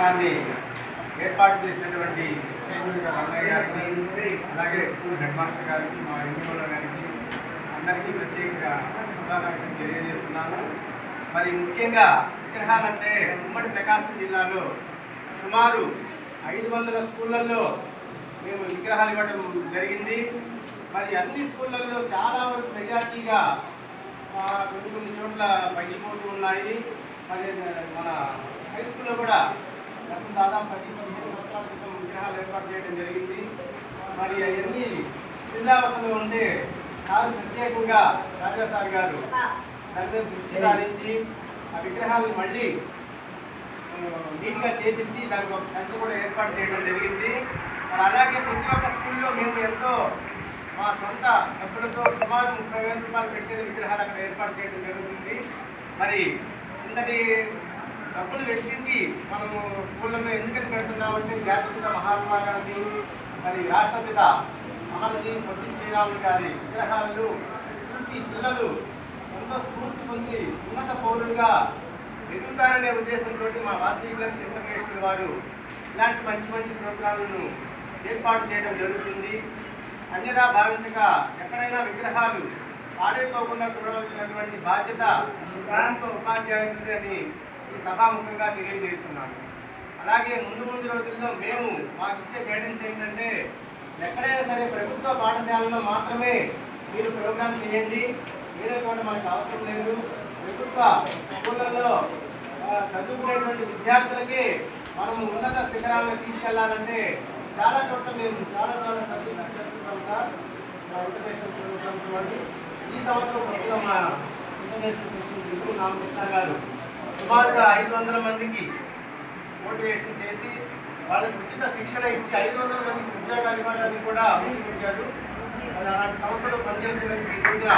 విగ్రహాన్ని ఏర్పాటు చేసినటువంటి రంగయ్య గారికి, అలాగే స్కూల్ హెడ్ మాస్టర్ గారికి, మా ఎంఈఓ గారికి అందరికీ ప్రత్యేకంగా శుభాకాంక్షలు తెలియజేస్తున్నాను. మరి ముఖ్యంగా విగ్రహాలంటే ఉమ్మడి ప్రకాశం జిల్లాలో సుమారు 500 స్కూళ్ళల్లో మేము విగ్రహాలు ఇవ్వడం జరిగింది. మరి అన్ని స్కూళ్ళల్లో చాలా వరకు మెజార్టీగా కొన్ని చోట్ల పగిలిపోతూ ఉన్నాయి. మరి మన హై స్కూల్లో కూడా దాదాపు 10-15 సంవత్సరాల క్రితం విగ్రహాలు ఏర్పాటు చేయడం జరిగింది. మరి అవన్నీ శిథిలావస్థలో ఉంటే సార్ ప్రత్యేకంగా రాజాసార్ గారు దాని మీద దృష్టి సారించి ఆ విగ్రహాలను మళ్ళీ నీట్గా చేపించి దానికి ఒక కంచె కూడా ఏర్పాటు చేయడం జరిగింది. మరి అలాగే ప్రతి ఒక్క స్కూల్లో మేము ఎంతో మా సొంత డబ్బులతో సుమారు 30,000 రూపాయలు పెట్టిన విగ్రహాలు అక్కడ ఏర్పాటు చేయడం జరుగుతుంది. మరి ఇంతటి డబ్బులు వెచ్చించి మనము స్కూళ్ళలో ఎందుకని పెడుతున్నామంటే జాతిపిత మహాత్మా గాంధీ, మరి రాష్ట్రపిత అమరజీ పొట్టి శ్రీరాములు గారి విగ్రహాలను చూసి పిల్లలు ఎంతో స్ఫూర్తి పొంది ఉన్నత పౌరులుగా ఎదుగుతారనే ఉద్దేశంతో మా వాసవి క్లబ్స్ ఇంటర్నేషనల్ వారు ఇలాంటి మంచి మంచి ప్రోగ్రాంలను ఏర్పాటు చేయడం జరుగుతుంది. అన్యదా భావించక ఎక్కడైనా విగ్రహాలు పాడైపోకుండా చూడవలసినటువంటి బాధ్యత ప్రభుత్వ ఉపాధ్యాయులది అని ఈ సభాముఖంగా తెలియజేస్తున్నాను. అలాగే ముందు రోజుల్లో మేము మాకు ఇచ్చే గైడెన్స్ ఏంటంటే ఎక్కడైనా సరే ప్రభుత్వ పాఠశాలలో మాత్రమే మీరు ప్రోగ్రామ్ చేయండి, వేరే చోట మనకు అవసరం లేదు. ప్రభుత్వ స్కూళ్ళల్లో చదువుకునేటువంటి విద్యార్థులకే మనము ఉన్నత శిఖరాలను తీసుకెళ్లాలంటే చాలా చోట్ల మేము చాలా సర్వీసెస్ చేస్తున్నాం సార్. మా ఇంటర్నేషనల్ ప్రోగ్రామ్స్ వాళ్ళు ఈ సంవత్సరం కొత్తగా మా ఇంటర్నేషనల్ ప్రెసిడెంట్ రామకృష్ణ గారు సుమారుగా 500 మందికి మోటివేషన్ చేసి వాళ్ళకి ఉచిత శిక్షణ ఇచ్చి 500 మందికి ఉద్యోగాలు ఇవ్వడానికి కూడా ఆలోచించారు. అలాంటి సంస్థలో పనిచేస్తున్నందుకు ఈ రోజున